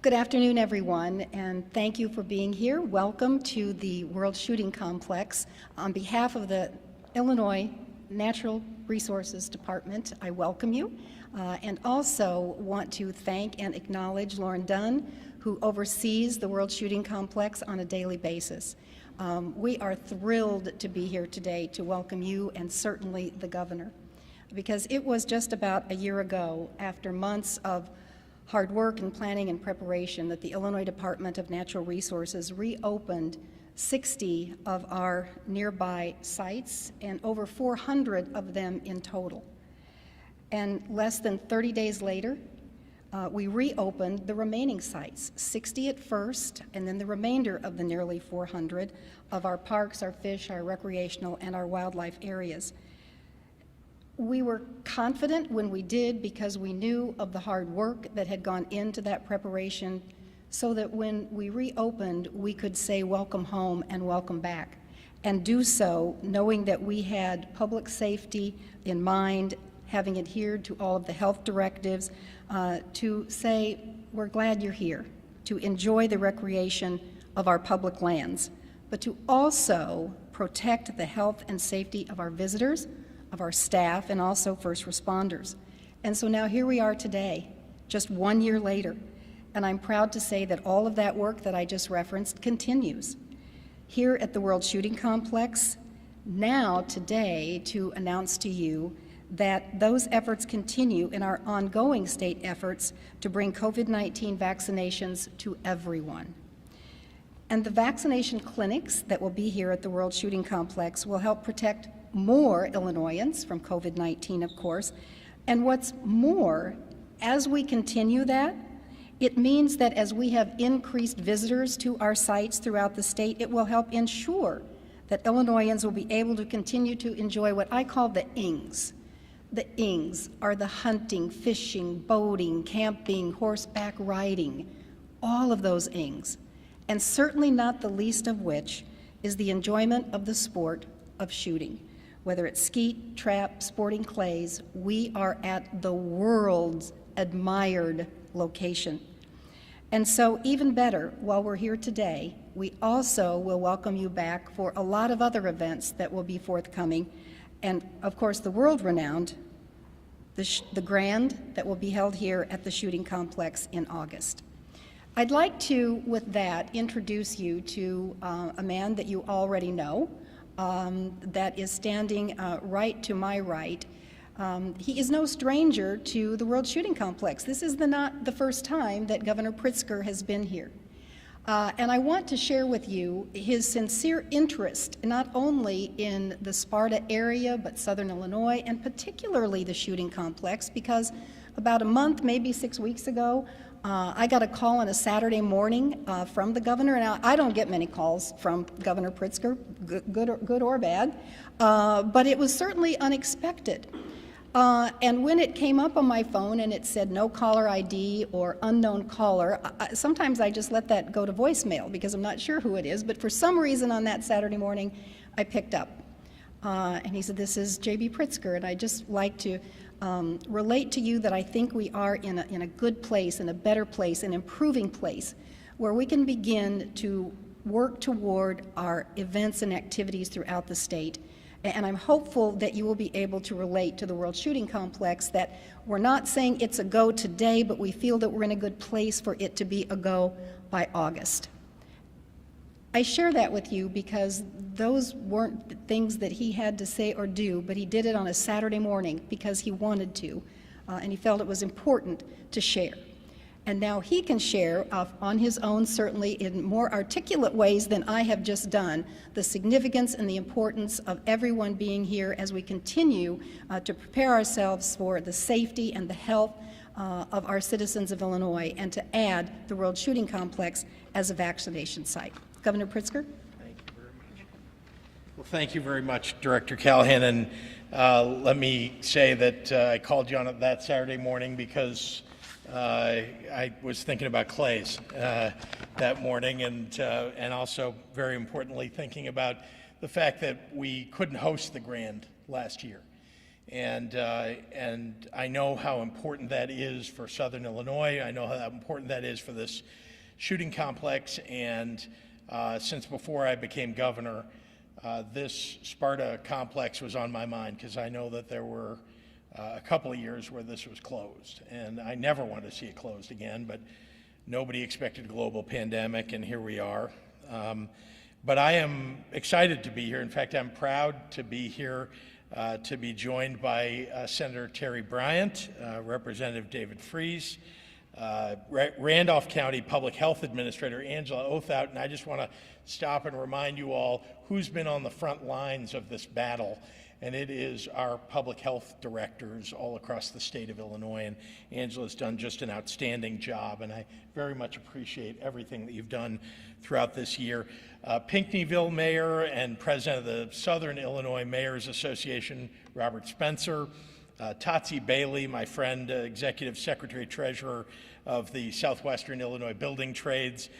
Good afternoon, everyone, and thank you for being here. Welcome to the World Shooting Complex. On behalf of the Illinois Natural Resources Department, I welcome you, and also want to thank and acknowledge Lauren Dunn, who oversees the World Shooting Complex on a daily basis. We are thrilled to be here today to welcome you and certainly the governor, because it was just about a year ago, after months of hard work and planning and preparation, that the Illinois Department of Natural Resources reopened 60 of our nearby sites, and over 400 of them in total. And less than 30 days later, we reopened the remaining sites, 60 at first, and then the remainder of the nearly 400 of our parks, our fish, our recreational, and our wildlife areas. We were confident when we did because we knew of the hard work that had gone into that preparation, so that when we reopened, we could say welcome home and welcome back, and do so knowing that we had public safety in mind, having adhered to all of the health directives, to say we're glad you're here, to enjoy the recreation of our public lands, but to also protect the health and safety of our visitors, of our staff, and also first responders. And so now here we are today, just 1 year later, and I'm proud to say that all of that work that I just referenced continues. Here at the World Shooting Complex, now today to announce to you that those efforts continue in our ongoing state efforts to bring COVID-19 vaccinations to everyone. And the vaccination clinics that will be here at the World Shooting Complex will help protect more Illinoisans from COVID-19, of course. And what's more, as we continue that, it means that as we have increased visitors to our sites throughout the state, it will help ensure that Illinoisans will be able to continue to enjoy what I call the INGs. The INGs are the hunting, fishing, boating, camping, horseback riding, all of those INGs. And certainly not the least of which is the enjoyment of the sport of shooting. Whether it's skeet, trap, sporting clays, we are at the world's admired location. And so even better, while we're here today, we also will welcome you back for a lot of other events that will be forthcoming. And of course, the world-renowned, the Grand that will be held here at the Shooting Complex in August. I'd like to, with that, introduce you to a man that you already know, that is standing right to my right. He is no stranger to the World Shooting Complex. This is not the first time that Governor Pritzker has been here. And I want to share with you his sincere interest, not only in the Sparta area, but Southern Illinois, and particularly the Shooting Complex, because about a month, maybe 6 weeks ago, I got a call on a Saturday morning from the governor. Now, I don't get many calls from Governor Pritzker, good or bad, but it was certainly unexpected. And when it came up on my phone and it said no caller ID or unknown caller, sometimes I just let that go to voicemail because I'm not sure who it is, but for some reason on that Saturday morning, I picked up. And he said, "This is J.B. Pritzker," and I'd just like to relate to you that I think we are in a good place, in a better place, an improving place, where we can begin to work toward our events and activities throughout the state. And I'm hopeful that you will be able to relate to the World Shooting Complex, that we're not saying it's a go today, but we feel that we're in a good place for it to be a go by August. I share that with you because those weren't things that he had to say or do, but he did it on a Saturday morning because he wanted to, and he felt it was important to share. And now he can share on his own, certainly in more articulate ways than I have just done, the significance and the importance of everyone being here as we continue to prepare ourselves for the safety and the health of our citizens of Illinois, and to add the World Shooting Complex as a vaccination site. Governor Pritzker? Thank you very much. Well, thank you very much, Director Callahan. And let me say that I called you on that Saturday morning because I was thinking about clays that morning, and also, very importantly, thinking about the fact that we couldn't host the Grand last year. And I know how important that is for Southern Illinois. I know how important that is for this shooting complex. And since before I became governor, this Sparta complex was on my mind, because I know that there were a couple of years where this was closed. And I never want to see it closed again, but nobody expected a global pandemic, and here we are. But I am excited to be here. In fact, I'm proud to be here to be joined by Senator Terry Bryant, Representative David Freese, Randolph County Public Health Administrator Angela Othout, and I just want to stop and remind you all who's been on the front lines of this battle, and it is our public health directors all across the state of Illinois, and Angela's done just an outstanding job, and I very much appreciate everything that you've done throughout this year. Pinckneyville Mayor and President of the Southern Illinois Mayors Association, Robert Spencer, Tatsi Bailey, my friend, Executive Secretary Treasurer of the Southwestern Illinois Building Trades,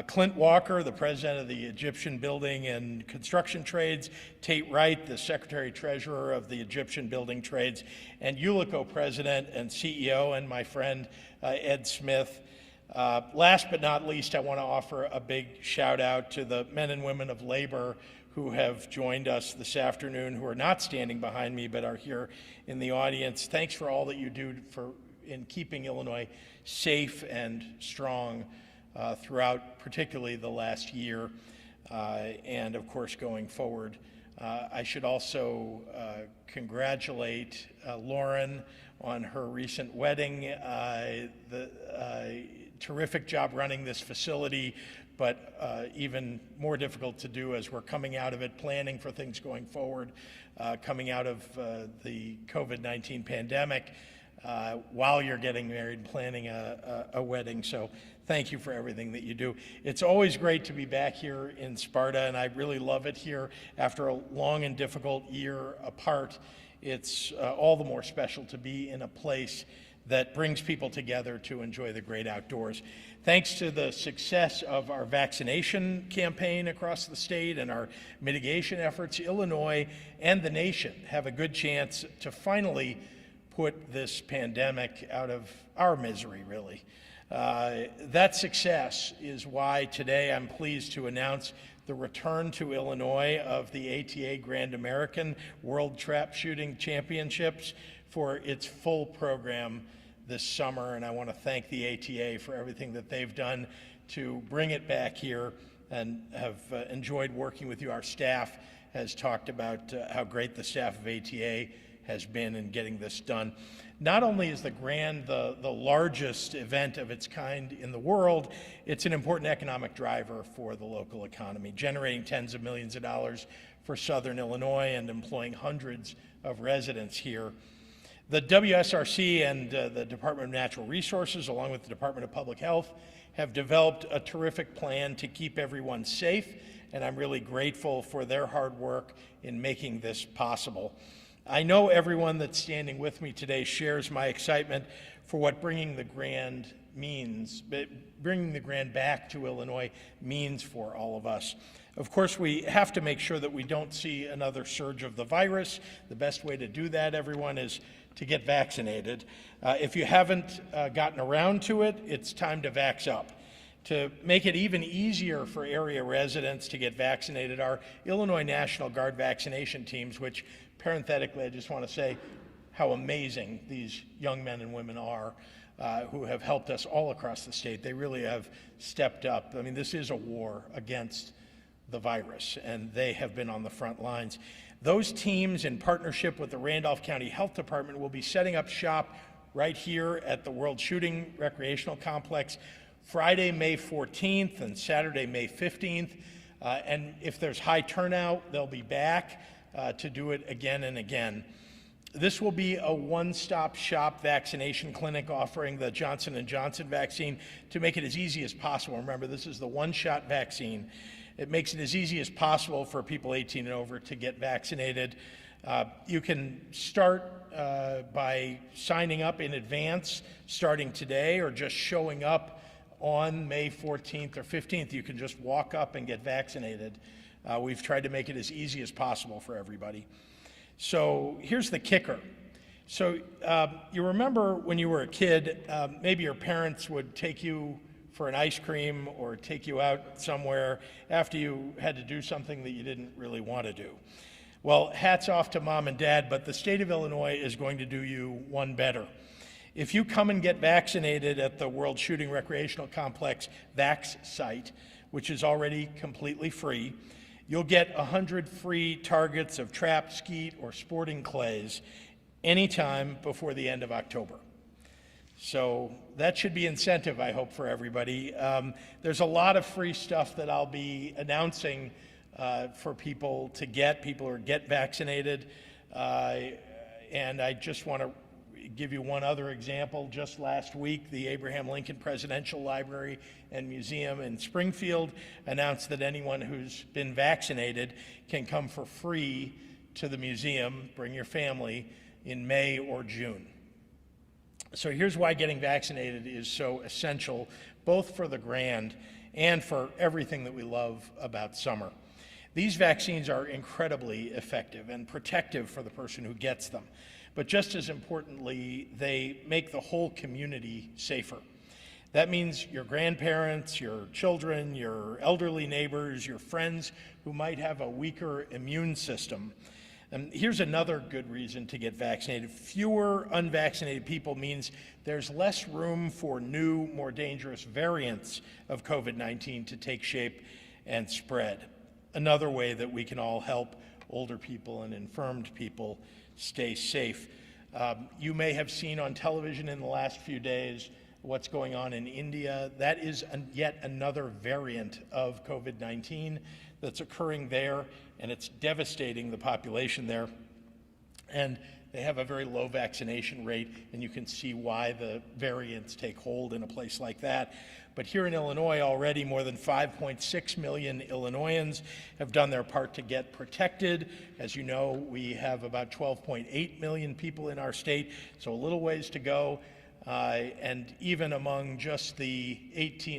Clint Walker, the President of the Egyptian Building and Construction Trades, Tate Wright, the Secretary Treasurer of the Egyptian Building Trades, and Ulico President and CEO, and my friend Ed Smith. Last but not least, I want to offer a big shout out to the men and women of labor who have joined us this afternoon, who are not standing behind me but are here in the audience. Thanks for all that you do in keeping Illinois safe and strong throughout particularly the last year, and of course going forward. I should also congratulate Lauren on her recent wedding. The terrific job running this facility, but even more difficult to do as we're coming out of it, planning for things going forward, coming out of the COVID-19 pandemic, while you're getting married, planning a wedding. So thank you for everything that you do. It's always great to be back here in Sparta, and I really love it here. After a long and difficult year apart, it's all the more special to be in a place that brings people together to enjoy the great outdoors. Thanks to the success of our vaccination campaign across the state and our mitigation efforts, Illinois and the nation have a good chance to finally put this pandemic out of our misery, really. That success is why today I'm pleased to announce the return to Illinois of the ATA Grand American World Trap Shooting Championships for its full program this summer, and I want to thank the ATA for everything that they've done to bring it back here, and have enjoyed working with you. Our staff has talked about how great the staff of ATA has been in getting this done. Not only is the Grand the largest event of its kind in the world, it's an important economic driver for the local economy, generating tens of millions of dollars for Southern Illinois and employing hundreds of residents here. The WSRC and the Department of Natural Resources, along with the Department of Public Health, have developed a terrific plan to keep everyone safe, and I'm really grateful for their hard work in making this possible. I know everyone that's standing with me today shares my excitement for what bringing the Grand back to Illinois means for all of us. Of course, we have to make sure that we don't see another surge of the virus. The best way to do that, everyone, is to get vaccinated. If you haven't gotten around to it, it's time to vax up. To make it even easier for area residents to get vaccinated, our Illinois National Guard vaccination teams, which parenthetically I just want to say how amazing these young men and women are, who have helped us all across the state. They really have stepped up. I mean, this is a war against the virus, and they have been on the front lines. Those teams, in partnership with the Randolph County Health Department, will be setting up shop right here at the World Shooting Recreational Complex Friday, May 14th and Saturday, May 15th. And if there's high turnout, they'll be back to do it again and again. This will be a one-stop shop vaccination clinic offering the Johnson & Johnson vaccine to make it as easy as possible. Remember, this is the one-shot vaccine. It makes it as easy as possible for people 18 and over to get vaccinated. You can start by signing up in advance, starting today, or just showing up on May 14th or 15th. You can just walk up and get vaccinated. We've tried to make it as easy as possible for everybody. So here's the kicker. So you remember when you were a kid, maybe your parents would take you for an ice cream or take you out somewhere after you had to do something that you didn't really want to do. Well, hats off to mom and dad, but the state of Illinois is going to do you one better. If you come and get vaccinated at the World Shooting Recreational Complex Vax site, which is already completely free, you'll get 100 free targets of trap, skeet, or sporting clays anytime before the end of October. So that should be incentive, I hope, for everybody. There's a lot of free stuff that I'll be announcing for people to get, people who get vaccinated. And I just want to give you one other example. Just last week, the Abraham Lincoln Presidential Library and Museum in Springfield announced that anyone who's been vaccinated can come for free to the museum, bring your family, in May or June. So here's why getting vaccinated is so essential, both for the Grand and for everything that we love about summer. These vaccines are incredibly effective and protective for the person who gets them. But just as importantly, they make the whole community safer. That means your grandparents, your children, your elderly neighbors, your friends who might have a weaker immune system. And here's another good reason to get vaccinated. Fewer unvaccinated people means there's less room for new, more dangerous variants of COVID-19 to take shape and spread. Another way that we can all help older people and infirmed people stay safe. You may have seen on television in the last few days what's going on in India. That is yet another variant of COVID-19 that's occurring there, and it's devastating the population there. And they have a very low vaccination rate, and you can see why the variants take hold in a place like that. But here in Illinois already, more than 5.6 million Illinoisans have done their part to get protected. As you know, we have about 12.8 million people in our state, so a little ways to go. And even among just the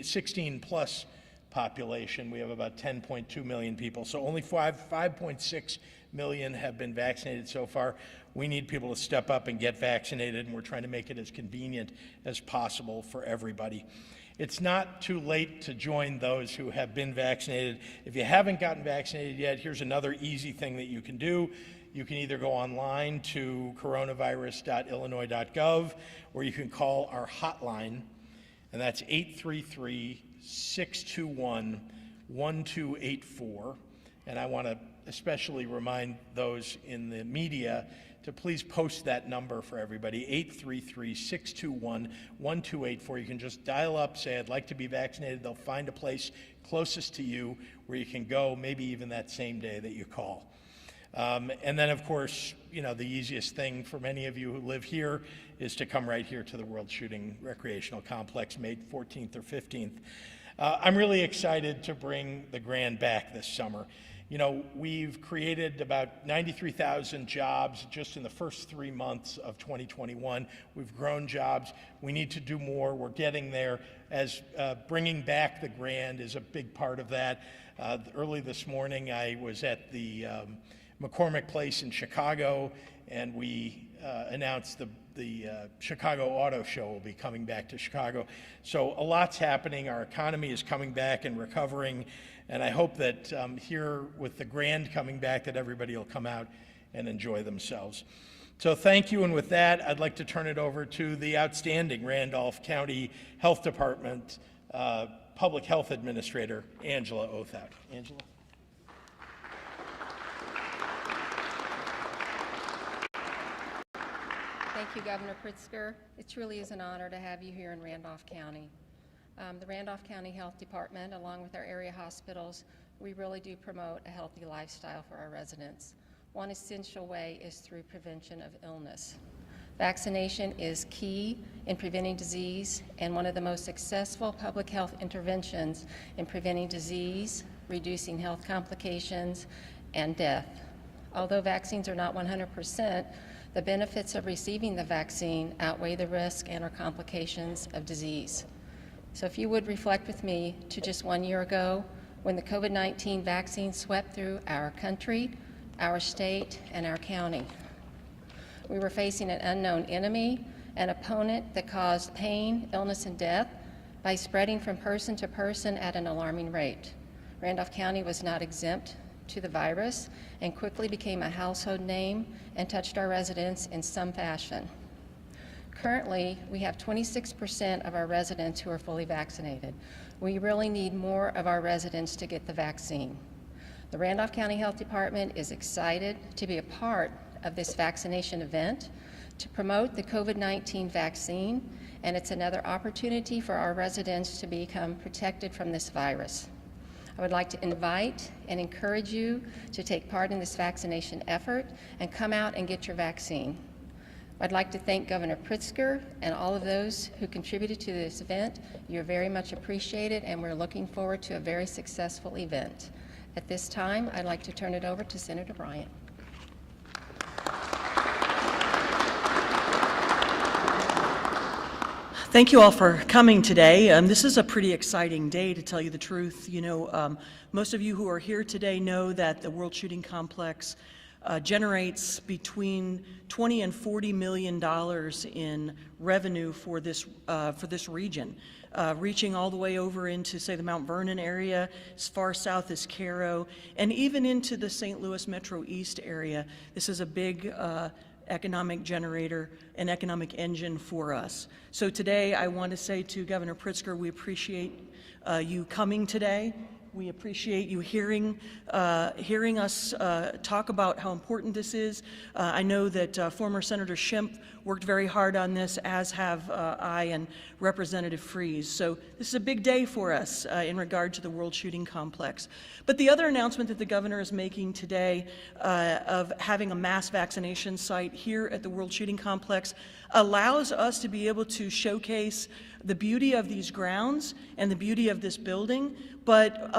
16 plus population, we have about 10.2 million people. So only 5.6 million have been vaccinated so far. We need people to step up and get vaccinated, and we're trying to make it as convenient as possible for everybody. It's not too late to join those who have been vaccinated. If you haven't gotten vaccinated yet, here's another easy thing that you can do. You can either go online to coronavirus.illinois.gov, or you can call our hotline, and that's 833-621-1284. And I want to especially remind those in the media to please post that number for everybody, 833-621-1284. You can just dial up, say, I'd like to be vaccinated. They'll find a place closest to you where you can go, maybe even that same day that you call. And then, of course, you know, the easiest thing for many of you who live here is to come right here to the World Shooting Recreational Complex, May 14th or 15th. I'm really excited to bring the Grand back this summer. You know, we've created about 93,000 jobs just in the first 3 months of 2021. We've grown jobs. We need to do more. We're getting there. As bringing back the Grand is a big part of that. Early this morning, I was at the McCormick Place in Chicago, and we announced the Chicago Auto Show will be coming back to Chicago. So a lot's happening. Our economy is coming back and recovering, and I hope that here with the Grand coming back that everybody will come out and enjoy themselves. So thank you, and with that, I'd like to turn it over to the outstanding Randolph County Health Department Public Health Administrator, Angela Othout. Angela? Thank you, Governor Pritzker. It truly is an honor to have you here in Randolph County. The Randolph County Health Department, along with our area hospitals, we really do promote a healthy lifestyle for our residents. One essential way is through prevention of illness. Vaccination is key in preventing disease and one of the most successful public health interventions in preventing disease, reducing health complications, and death. Although vaccines are not 100%, the benefits of receiving the vaccine outweigh the risk and or complications of disease. So if you would reflect with me to just 1 year ago, when the COVID-19 vaccine swept through our country, our state, and our county. We were facing an unknown enemy, an opponent that caused pain, illness, and death by spreading from person to person at an alarming rate. Randolph County was not exempt to the virus and quickly became a household name and touched our residents in some fashion. Currently, we have 26% of our residents who are fully vaccinated. We really need more of our residents to get the vaccine. The Randolph County Health Department is excited to be a part of this vaccination event to promote the COVID-19 vaccine, and it's another opportunity for our residents to become protected from this virus. I would like to invite and encourage you to take part in this vaccination effort and come out and get your vaccine. I'd like to thank Governor Pritzker and all of those who contributed to this event. You're very much appreciated, and we're looking forward to a very successful event. At this time, I'd like to turn it over to Senator Bryant. Thank you all for coming today. This is a pretty exciting day, to tell you the truth. Most of you who are here today know that the World Shooting Complex generates between $20 and $40 million in revenue for this region, reaching all the way over into, say, the Mount Vernon area, as far south as Cairo, and even into the St. Louis Metro East area. This is a big economic generator, an economic engine for us. So today I want to say to Governor Pritzker, we appreciate you coming today. We appreciate you hearing us talk about how important this is. I know that former Senator Schimpf worked very hard on this, as have I and Representative Freeze. So this is a big day for us in regard to the World Shooting Complex. But the other announcement that the governor is making today of having a mass vaccination site here at the World Shooting Complex allows us to be able to showcase the beauty of these grounds and the beauty of this building. But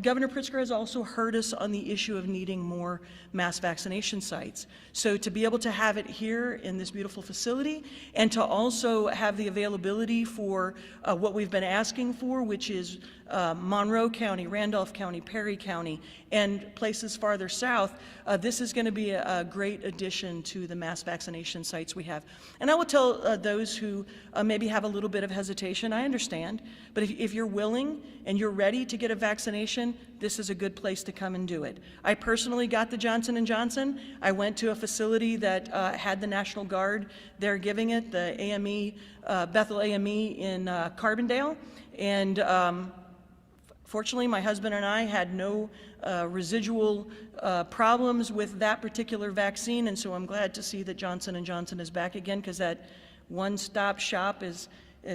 Governor Pritzker has also heard us on the issue of needing more mass vaccination sites. So to be able to have it here in this beautiful facility, and to also have the availability for what we've been asking for, which is Monroe County, Randolph County, Perry County, and places farther south, this is going to be a great addition to the mass vaccination sites we have. And I will tell those who maybe have a little bit of hesitation, I understand, but if you're willing and you're ready to get a vaccination, this is a good place to come and do it. I personally got the Johnson & Johnson. I went to a facility that had the National Guard there giving it, the AME, Bethel AME in Carbondale, and fortunately, my husband and I had no residual problems with that particular vaccine, and so I'm glad to see that Johnson & Johnson is back again, because that one-stop shop is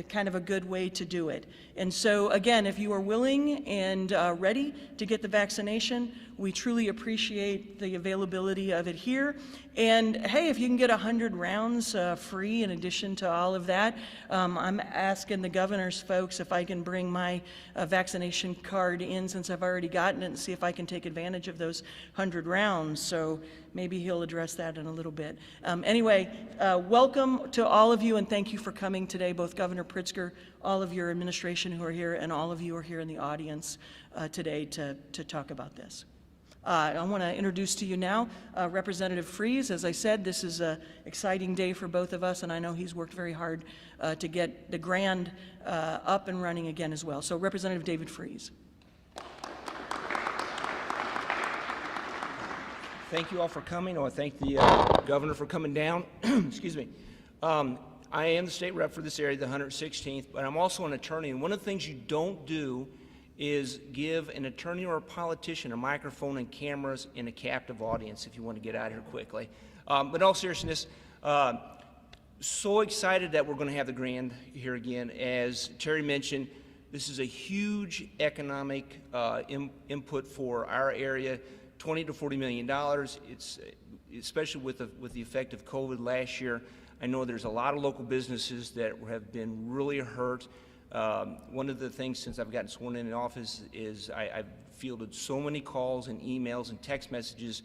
kind of a good way to do it. And so again, if you are willing and ready to get the vaccination, we truly appreciate the availability of it here. And hey, if you can get 100 rounds free in addition to all of that, I'm asking the governor's folks if I can bring my vaccination card in, since I've already gotten it, and see if I can take advantage of those 100 rounds. So maybe he'll address that in a little bit. Anyway, welcome to all of you, and thank you for coming today, both Governor Pritzker, all of your administration who are here, and all of you who are here in the audience today to talk about this. I want to introduce to you now Representative Freeze. As I said, this is an exciting day for both of us, and I know he's worked very hard to get the Grand up and running again as well. So Representative David Freeze. Thank you all for coming. I want to thank the governor for coming down. Excuse me. I am the state rep for this area, the 116th, but I'm also an attorney, and one of the things you don't do is give an attorney or a politician a microphone and cameras in a captive audience if you want to get out of here quickly. But in all seriousness, so excited that we're going to have the Grand here again. As Terry mentioned, this is a huge economic input for our area, $20 to $40 million. It's especially with the effect of COVID last year. I know there's a lot of local businesses that have been really hurt. One of the things since I've gotten sworn in office is I've fielded so many calls and emails and text messages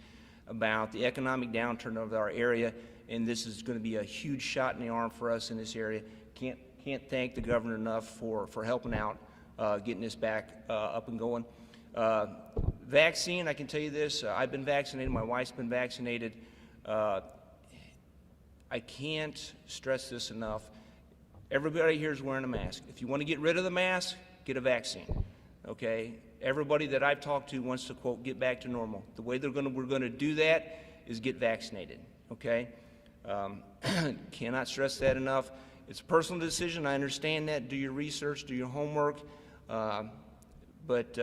about the economic downturn of our area, and this is going to be a huge shot in the arm for us in this area. Can't thank the governor enough for helping out, getting this back up and going. Vaccine, I can tell you this, I've been vaccinated, my wife's been vaccinated. I can't stress this enough. Everybody here is wearing a mask. If you want to get rid of the mask, get a vaccine, okay? Everybody that I've talked to wants to, quote, get back to normal. The way we're going to do that is get vaccinated, okay? Cannot stress that enough. It's a personal decision. I understand that. Do your research, do your homework. But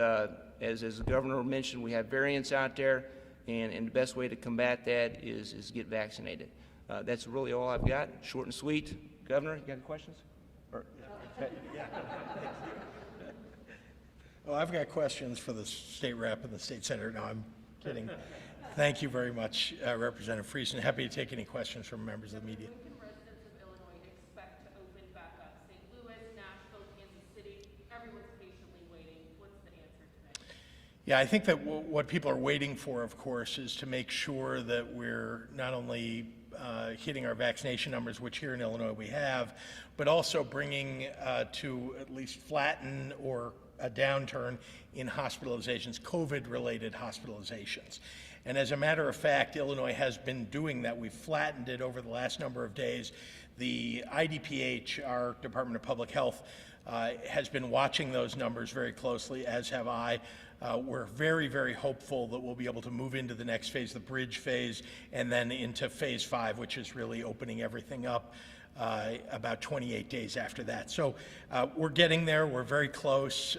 as the governor mentioned, we have variants out there, and the best way to combat that is get vaccinated. That's really all I've got. Short and sweet. Governor, you got any questions? Well, I've got questions for the state rep and the state senator. No, I'm kidding. Thank you very much, Representative Friesen. Happy to take any questions from members of the media. When can residents of Illinois expect to open back up? St. Louis, Nashville, Kansas City, everyone's patiently waiting. What's the answer today? Yeah, I think that what people are waiting for, of course, is to make sure that we're not only hitting our vaccination numbers, which here in Illinois we have, but also bringing to at least flatten or a downturn in hospitalizations, COVID-related hospitalizations. And as a matter of fact, Illinois has been doing that. We've flattened it over the last number of days. The IDPH, our Department of Public Health, has been watching those numbers very closely, as have I. We're very, very hopeful that we'll be able to move into the next phase, the bridge phase, and then into phase 5, which is really opening everything up about 28 days after that. So we're getting there. We're very close.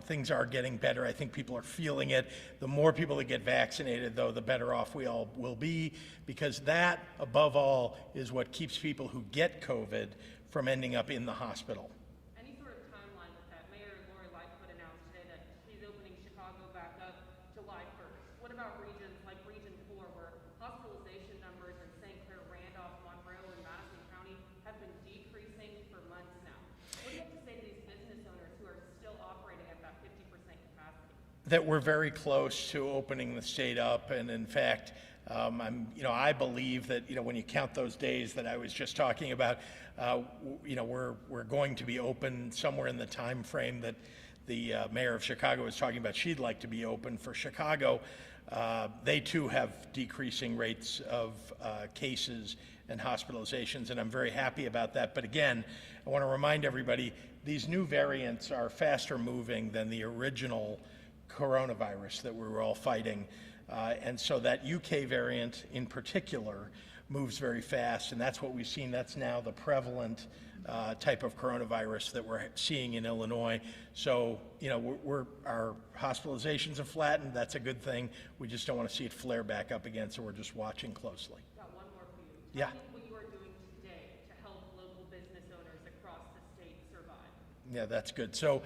Things are getting better. I think people are feeling it. The more people that get vaccinated, though, the better off we all will be, because that, above all, is what keeps people who get COVID from ending up in the hospital. Any sort of timeline with that? Mayor Lori Lightfoot announced today that she's opening Chicago back up July 1st. What about regions like Region 4, where hospitalization numbers in St. Clair, Randolph, Monroe, and Madison County have been decreasing for months now? What do you have to say to these business owners who are still operating at that 50% capacity? That we're very close to opening the state up, and in fact, I believe that when you count those days that I was just talking about, we're going to be open somewhere in the time frame that the mayor of Chicago was talking about. She'd like to be open for Chicago. They too have decreasing rates of cases and hospitalizations, and I'm very happy about that. But again, I want to remind everybody, these new variants are faster moving than the original coronavirus that we were all fighting. And so that UK variant in particular moves very fast, and that's what we've seen. That's now the prevalent type of coronavirus that we're seeing in Illinois. So, our hospitalizations have flattened. That's a good thing. We just don't want to see it flare back up again, so we're just watching closely. Got one more for you. Yeah. Tell me what you are doing today to help local business owners across the state survive. Yeah, that's good. So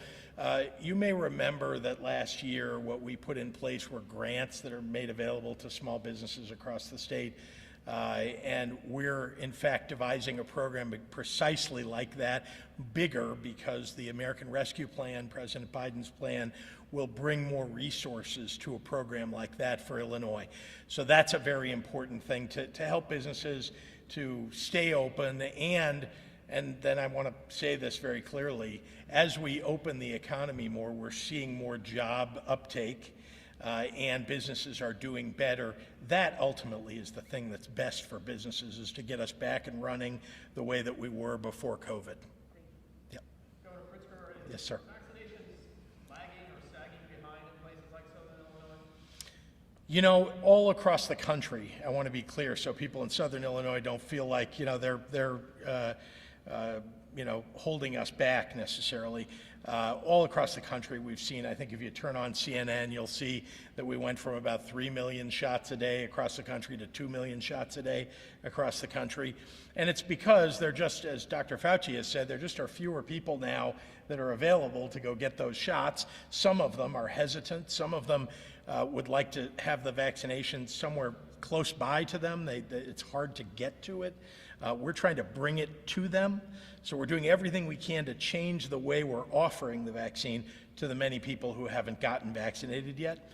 you may remember that last year what we put in place were grants that are made available to small businesses across the state. And we're, in fact, devising a program precisely like that, bigger, because the American Rescue Plan, President Biden's plan, will bring more resources to a program like that for Illinois. So that's a very important thing to help businesses to stay open. And then I want to say this very clearly, as we open the economy more, we're seeing more job uptake, and businesses are doing better. That ultimately is the thing that's best for businesses, is to get us back and running the way that we were before COVID. Yeah. Governor Pritzker, Yes, sir. vaccinations lagging or sagging behind in places like Southern Illinois? All across the country, I want to be clear, so people in Southern Illinois don't feel like, they're holding us back necessarily. All across the country we've seen, I think if you turn on CNN, you'll see that we went from about 3 million shots a day across the country to 2 million shots a day across the country. And it's because they're just, as Dr. Fauci has said, there just are fewer people now that are available to go get those shots. Some of them are hesitant. Some of them would like to have the vaccination somewhere close by to them. It's hard to get to it. We're trying to bring it to them. So we're doing everything we can to change the way we're offering the vaccine to the many people who haven't gotten vaccinated yet.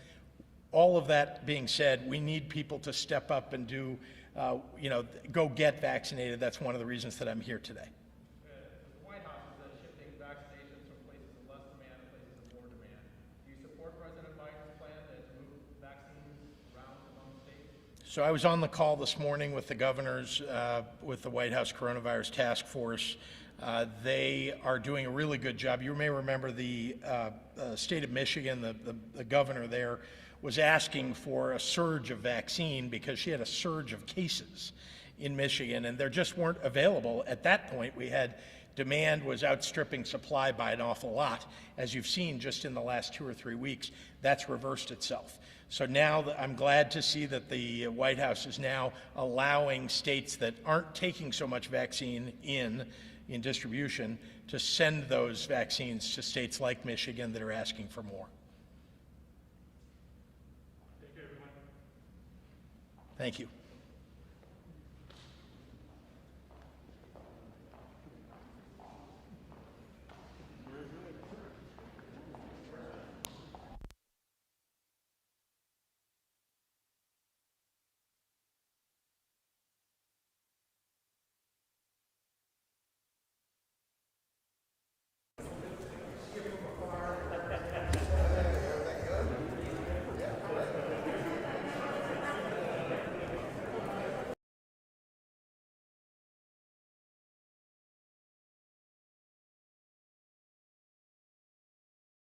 All of that being said, we need people to step up and do, go get vaccinated. That's one of the reasons that I'm here today. The White House is shifting vaccinations from places of less demand to places of more demand. Do you support President Biden's plan to move So I was on the call this morning with the governors, with the White House Coronavirus Task Force. They are doing a really good job. You may remember the state of Michigan, the governor there was asking for a surge of vaccine because she had a surge of cases in Michigan, and there just weren't available. At that point, we had demand was outstripping supply by an awful lot. As you've seen just in the last 2 or 3 weeks, that's reversed itself. So now I'm glad to see that the White House is now allowing states that aren't taking so much vaccine in distribution to send those vaccines to states like Michigan that are asking for more. Thank you, everyone. Thank you.